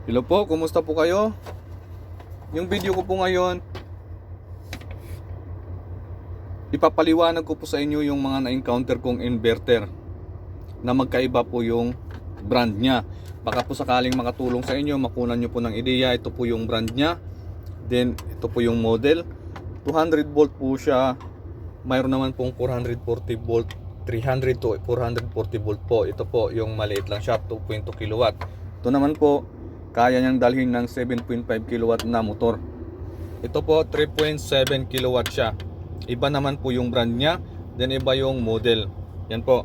Hello po, kumusta po kayo? Yung video ko po ngayon, ipapaliwanag ko po sa inyo yung mga na-encounter kong inverter na magkaiba po yung brand nya. Baka po sakaling makatulong sa inyo, makunan nyo po ng ideya. Ito po yung brand nya. Then, ito po yung model. 200 volt po siya. Mayroon naman pong 440 volt. 300 to 440 volt po. Ito po yung maliit lang siya, 2.2 kilowatt. Ito naman po, kaya niyang dalhin ng 7.5 kilowatt na motor. Ito po 3.7 kilowatt siya. Iba naman po yung brand niya, then iba yung model. Yan po.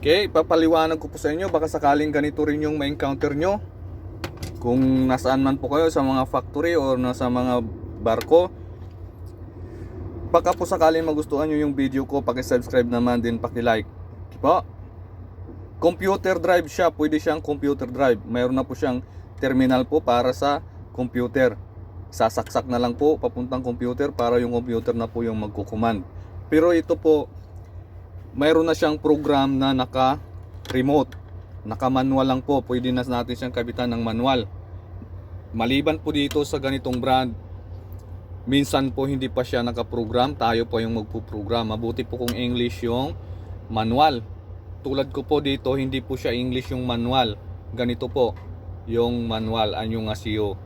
Okay, ipapaliwanag ko po sa inyo, baka sakaling ganito rin yung ma-encounter nyo. Kung nasaan man po kayo, sa mga factory or nasa mga barko, baka po sakaling magustuhan nyo yung video ko, paki-subscribe naman, din paki-like. Okay po. Computer drive siya, pwede siyang computer drive. Mayroon na po siyang terminal po para sa computer. Sasaksak na lang po papuntang computer para yung computer na po yung magkukuman. Pero ito po, mayroon na siyang program na naka-remote. Naka-manual lang po, pwede na natin siyang kabitan ng manual. Maliban po dito sa ganitong brand, minsan po hindi pa siya naka-program, tayo po yung magpo-program. Mabuti po kung English yung manual. Tulad ko po dito, hindi po siya English yung manual. Ganito po yung manual, anyong ASIO.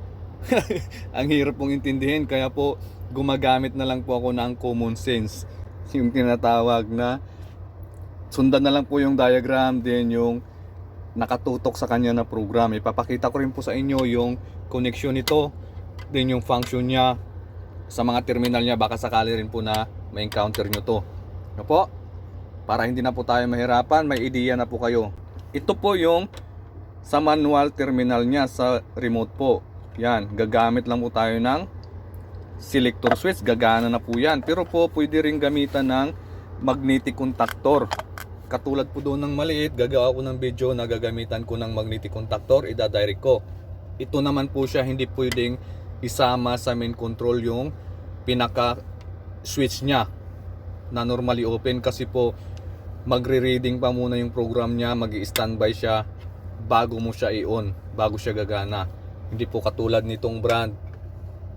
Ang hirap pong intindihin, kaya po gumagamit na lang po ako ng common sense. Yung tinatawag na sundan na lang po yung diagram, din yung nakatutok sa kanya na program. Ipapakita ko rin po sa inyo yung connection nito, din yung function niya sa mga terminal niya. Baka sakali rin po na ma-encounter nyo to. Ano po? Para hindi na po tayo mahirapan, may ideya na po kayo. Ito po yung sa manual terminal niya sa remote po. Yan, gagamit lang po tayo ng selector switch, gagana na po yan. Pero po pwede rin gamitan ng magnetic contactor. Katulad po doon ng maliit, gagawa ko ng video na gagamitan ko ng magnetic contactor, ida-direct ko. Ito naman po siya, hindi pwedeng isama sa main control yung pinaka switch niya na normally open, kasi po magre-reading pa muna yung program niya, magi-standby siya bago mo siya i-on, bago siya gagana. Hindi po katulad nitong brand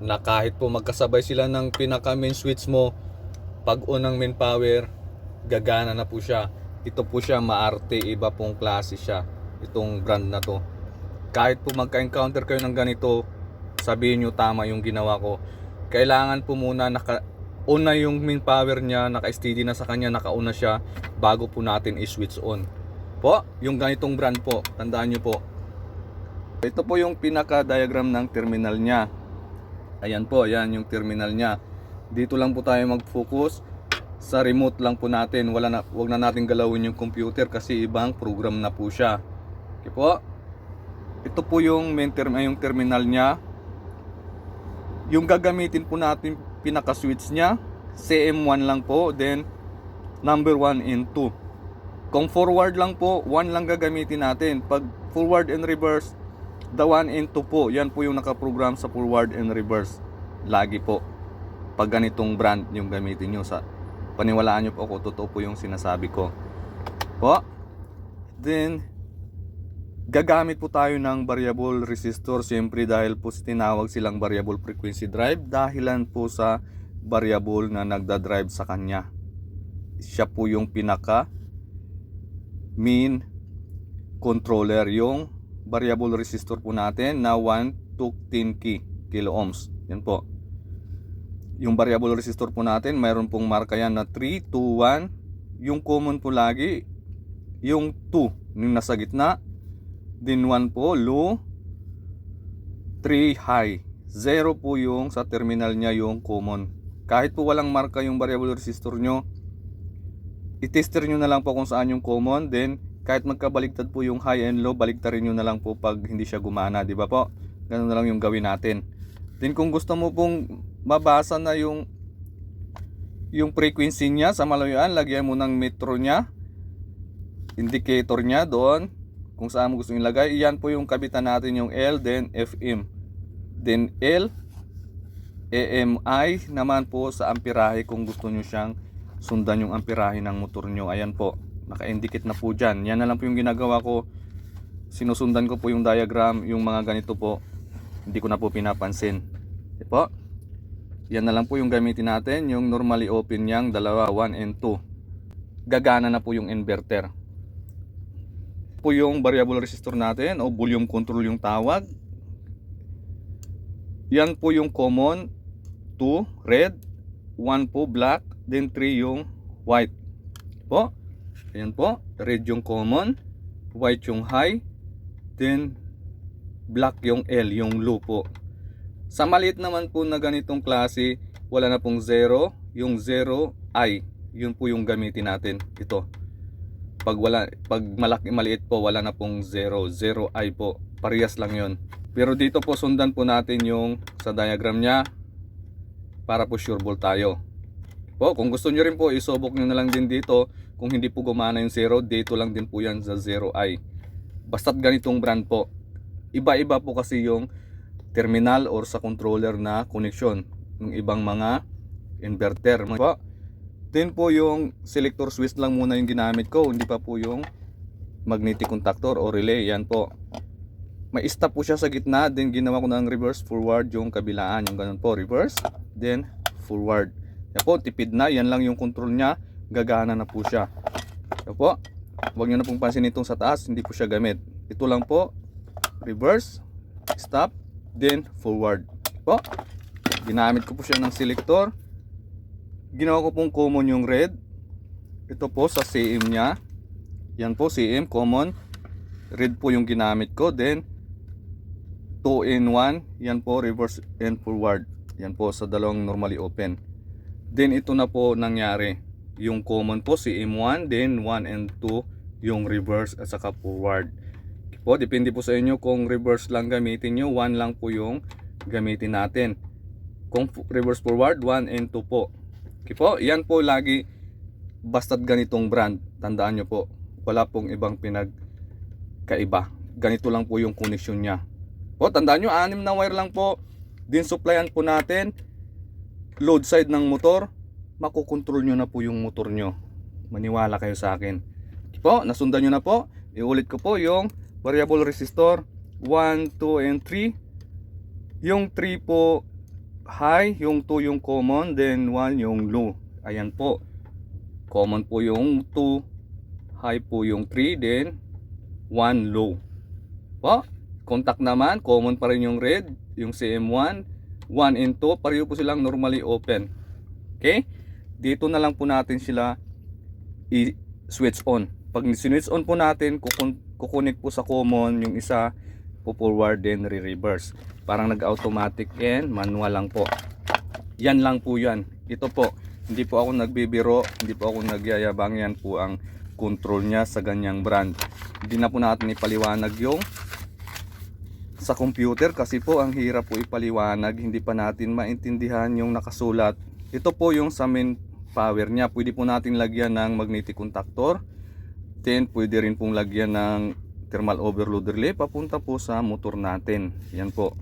na kahit po magkasabay sila ng pinaka main switch mo, pag on ng main power, gagana na po siya. Ito po siya maarte, iba pong klase siya, itong brand na to. Kahit po magka-encounter kayo ng ganito, sabihin nyo tama yung ginawa ko. Kailangan po muna on na yung main power niya, naka-steady na sa kanya, naka-on na siya bago po natin i-switch on. Po, yung ganitong brand po, tandaan nyo po. Ito po yung pinaka-diagram ng terminal niya. Ayan po, ayan yung terminal niya. Dito lang po tayo mag-focus. Sa remote lang po natin. Wag na natin galawin yung computer kasi ibang program na po siya. Okay po. Ito po yung yung terminal niya. Yung gagamitin po natin pinaka-switch niya, CM1 lang po, then number 1 and 2. Kung forward lang po, 1 lang gagamitin natin. Pag forward and reverse, the 1 and 2 po. Yan po yung nakaprogram sa forward and reverse. Lagi po. Pag ganitong brand yung gamitin nyo, sa paniwalaan nyo po ako, totoo po yung sinasabi ko. Po. Then, gagamit po tayo ng variable resistor. Siyempre dahil po tinawag silang variable frequency drive, dahilan po sa variable na nagda-drive sa kanya. Siya po yung pinaka main controller, yung variable resistor po natin na 1 to 10 kilo ohms. Yan po. Yung variable resistor po natin, mayroon pong marka yan na 3, 2, 1. Yung common po lagi, yung 2, yung nasa gitna. Then 1 po low, 3 high. 0 po yung sa terminal niya yung common. Kahit po walang marka yung variable resistor nyo, i-tester nyo na lang po kung saan yung common. Then kahit magkabaligtad po yung high and low, baligtarin nyo na lang po pag hindi siya gumana, di ba po? Ganun na lang yung gawin natin. Then kung gusto mo pong mabasa na yung frequency niya sa malayuan, lagyan mo ng metro niya, indicator niya doon kung saan mo gusto ilagay. Iyan po yung kabitan natin, yung L, then FM. Then L, AMI naman po sa amperahe kung gusto nyo siyang sundan yung amperahe ng motor nyo. Ayan po, naka-indicate na po dyan. Yan na lang po yung ginagawa ko. sinusundan ko po yung diagram, yung mga ganito po, hindi ko na po pinapansin. Okay po? Yan na lang po yung gamitin natin, yung normally open yang dalawa, 1 and 2. Gagana na po yung inverter. Po yung variable resistor natin o volume control yung tawag. Yan po yung common, 2 red, 1 po black, then 3 yung white. Po. Ayan po, red yung common, white yung high, then black yung L, yung low po. Sa maliit naman po na ganitong klase, wala na pong 0, yung 0 I, yun po yung gamitin natin. Ito. Pag maliit po, wala na pong 0, 0 I po. Parehas lang yun. Pero dito po sundan po natin yung sa diagram nya para po sure ball tayo. Po, kung gusto nyo rin po, isubok nyo na lang din dito. Kung hindi po gumana yung 0, dito lang din po yan sa 0i. Basta't ganitong brand po. Iba-iba po kasi yung terminal or sa controller na connection ng ibang mga inverter. Po, din po yung selector switch lang muna yung ginamit ko. Hindi pa po yung magnetic contactor o relay. Yan po. May stop po siya sa gitna. Then ginawa ko ng reverse forward yung kabilaan. Yung ganun po. Reverse. Then forward. Yan po, tipid na. Yan lang yung control nya. Gagana na po siya. Yan po. Huwag nyo na pong pansin itong sa taas. Hindi po siya gamit. Ito lang po. Reverse. Stop. Then forward. Yan po. Ginamit ko po siya ng selector. Ginawa ko pong common yung red. Ito po sa CM nya. Yan po CM common. Red po yung ginamit ko. Then 2 in 1. Yan po reverse and forward. Yan po sa dalawang normally open. Then ito na po nangyari. Yung common po si M1, then 1 and 2 yung reverse at saka forward. Po, depende po sa inyo kung reverse lang gamitin nyo, 1 lang po yung gamitin natin. Kung reverse forward, 1 and 2 po. Okay po, yan po lagi basta't ganitong brand. Tandaan nyo po, wala pong ibang pinagkaiba. Ganito lang po yung connection nya. Po, tandaan nyo, 6 na wire lang po. Din supplyan po natin load side ng motor, makokontrol nyo na po yung motor nyo. Maniwala kayo sa akin. Po, nasundan nyo na po. Iulit ko po yung variable resistor 1, 2, and 3. Yung 3 po high, yung 2 yung common, then 1 yung low. Ayan po. Common po yung 2, high po yung 3, then 1 low. Po, contact naman, common pa rin yung red, yung CM1, 1 and 2, pareho po silang normally open. Okay? Dito na lang po natin sila i-switch on. Pag switch on po natin, kukunik po sa common, yung isa po forward, then re-reverse. Parang nag-automatic and manual lang po. Yan lang po yan. Ito po, hindi po ako nagbibiro, hindi po ako nagyayabang. Yan po ang control nya sa ganyang brand. Hindi na po natin ipaliwanag yung sa computer kasi po ang hirap po ipaliwanag, hindi pa natin maintindihan yung nakasulat. Ito po yung sa main power nya. Pwede po natin lagyan ng magnetic contactor. Then pwede rin pong lagyan ng thermal overload relay papunta po sa motor natin. Yan po.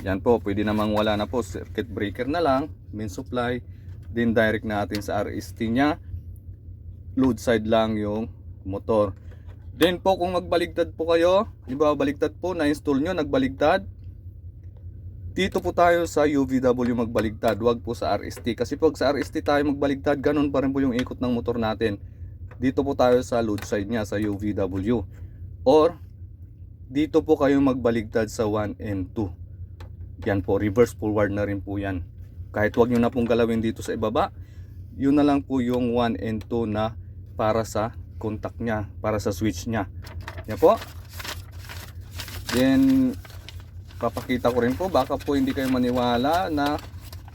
Yan po, pwede namang wala na po, circuit breaker na lang, main supply. Then direct natin sa RST nya. Load side lang yung motor. Then po kung magbaligtad po kayo, di ba baligtad po, na-install nyo, nagbaligtad. Dito po tayo sa UVW magbaligtad, wag po sa RST. Kasi pag sa RST tayo magbaligtad, ganun pa rin po yung ikot ng motor natin. Dito po tayo sa load side nya, sa UVW. Or, dito po kayo magbaligtad sa 1 and 2. Yan po, reverse forward na rin po yan. Kahit wag nyo na pong galawin dito sa ibaba, yun na lang po yung 1 and 2 na para sa contact nya, para sa switch nya. Yan po. Then papakita ko rin po, baka po hindi kayo maniwala na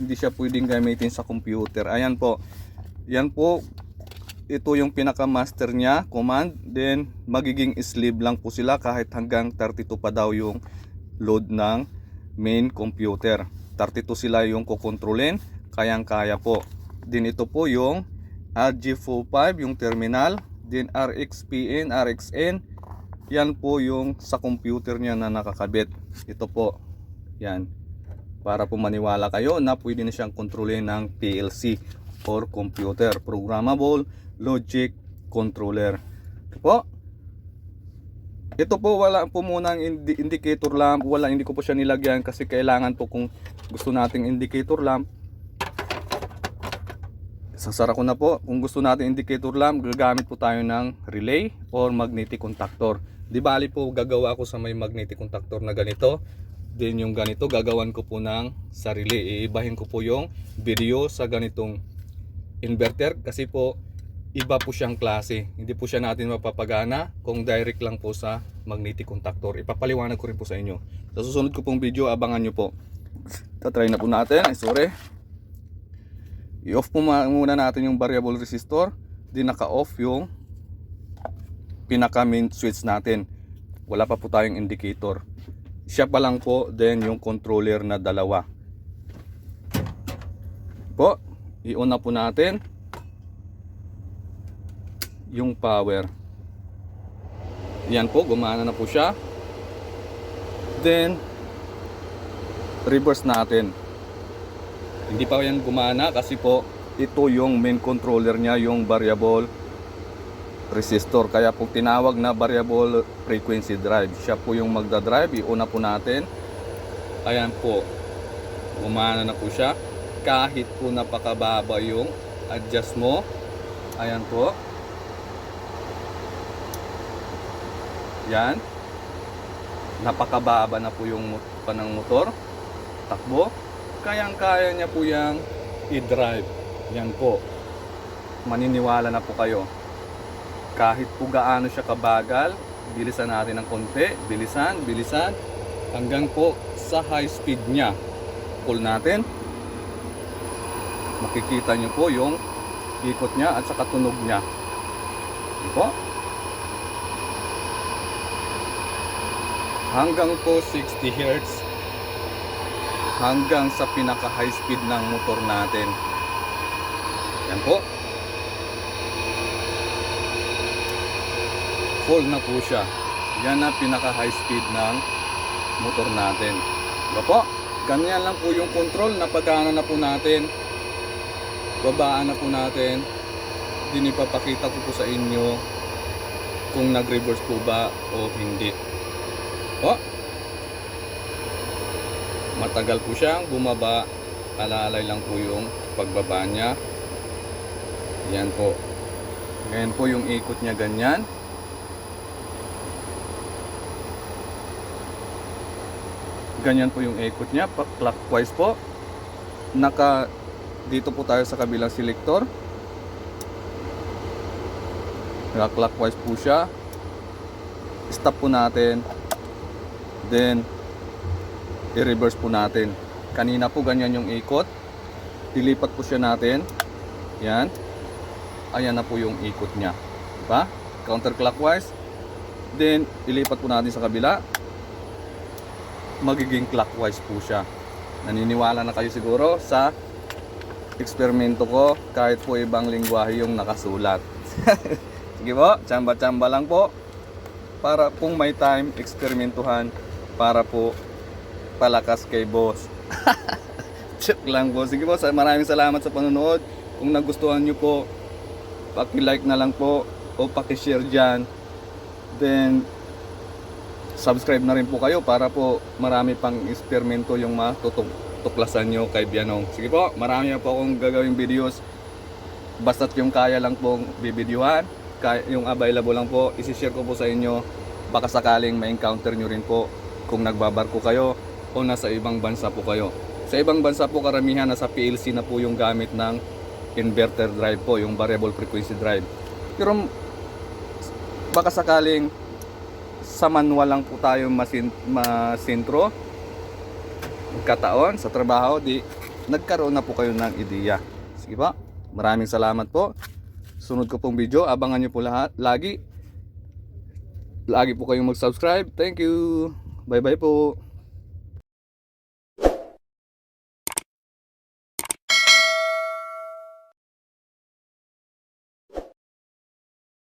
hindi siya pwedeng gamitin sa computer. Ayan po. Yan po, ito yung pinaka master nya, command. Then magiging sleeve lang po sila kahit hanggang 32 pa daw yung load ng main computer. 32 sila yung kukontrolin, kayang kaya po. Then ito po yung RG45, yung terminal. Then RXPN, RXN, yan po yung sa computer niya na nakakabit. Ito po, yan. Para po maniwala kayo na pwede na siyang kontrolin ng PLC or computer, programmable logic controller. Ito po. Ito po wala po munang indicator lamp, hindi ko po siya nilagyan kasi kailangan po kung gusto nating indicator lamp. Sasara ko na po. Kung gusto natin indicator lamp, gagamit po tayo ng relay or magnetic contactor. Di bali po gagawa ko sa may magnetic contactor na ganito. Then yung ganito gagawan ko po ng sa relay. Iibahin ko po yung video sa ganitong inverter kasi po iba po siyang klase. Hindi po siya natin mapapagana kung direct lang po sa magnetic contactor. Ipapaliwanag ko rin po sa inyo. Sa susunod ko pong video, abangan nyo po. Tatry na po natin. Ay, sorry. I-off po muna natin yung variable resistor. Di naka-off yung pinaka main switch natin. Wala pa po tayong indicator. Siya pa lang po, then yung controller na dalawa. Po, i-on na po natin yung power. Yan po, gumana na po siya. Then reverse natin. Hindi pa yan gumana kasi po ito yung main controller niya, yung variable resistor. Kaya po tinawag na variable frequency drive. Siya po yung magdadrive. I-on na po natin. Ayan po, gumana na po siya. Kahit po napakababa yung adjust mo. Ayan po. Yan. Napakababa na po yung panang motor. Takbo. Kayang-kaya niya po yung i-drive. Yan po. Maniniwala na po kayo. Kahit po gaano siya kabagal, bilisan natin ng konti. Bilisan, bilisan. Hanggang po sa high speed niya. Pull natin. Makikita niyo po yung ikot niya at saka tunog niya. Yan po. Hanggang po 60 Hz hanggang sa pinaka high speed ng motor natin. Yan po. Full na po siya. Yan na pinaka high speed ng motor natin. Diba po? Ganyan lang po yung control. Napagana na po natin. Babaan na po natin. Dinipapakita ko po sa inyo kung nag-reverse po ba o hindi. Oh, matagal po siyang bumaba. Alalay lang po yung pagbaba niya. Yan po. Ngayon po yung ikot niya ganyan. Ganyan po yung ikot niya. Clockwise po. Dito po tayo sa kabilang selector. Clockwise po siya. Stop po natin. Then i-reverse po natin. Kanina po ganyan yung ikot. Dilipat po siya natin. Yan. Ayan na po yung ikot niya. Diba? Counterclockwise. Then ilipat po natin sa kabila. Magiging clockwise po siya. Naniniwala na kayo siguro sa eksperimento ko kahit po ibang lingwahe yung nakasulat. Sige po, tsamba-tsamba lang po. Para kung may time, eksperimentuhan. Para po palakas kay boss. Check lang po. Sige po, maraming salamat sa panonood. Kung nagustuhan nyo po, paki-like na lang po o paki-share dyan. Then subscribe na rin po kayo para po marami pang eksperimento yung matutuklasan nyo kay Bianong. Sige po, marami na po akong gagawing videos. Basta't yung kaya lang pong bibidyohan, yung available lang po, isi-share ko po sa inyo. Baka sakaling ma-encounter nyo rin po kung nagbabarko kayo o nasa ibang bansa po kayo. Sa ibang bansa po karamihan nasa PLC na po yung gamit ng inverter drive po, yung variable frequency drive. Pero baka sakaling sa manual lang po tayo masintro, magkataon sa trabaho, di nagkaroon na po kayo ng ideya. Sige po, maraming salamat po. Sunod ko pong video, abangan nyo po lahat. Lagi po kayong mag-subscribe. Thank you. Bye bye po.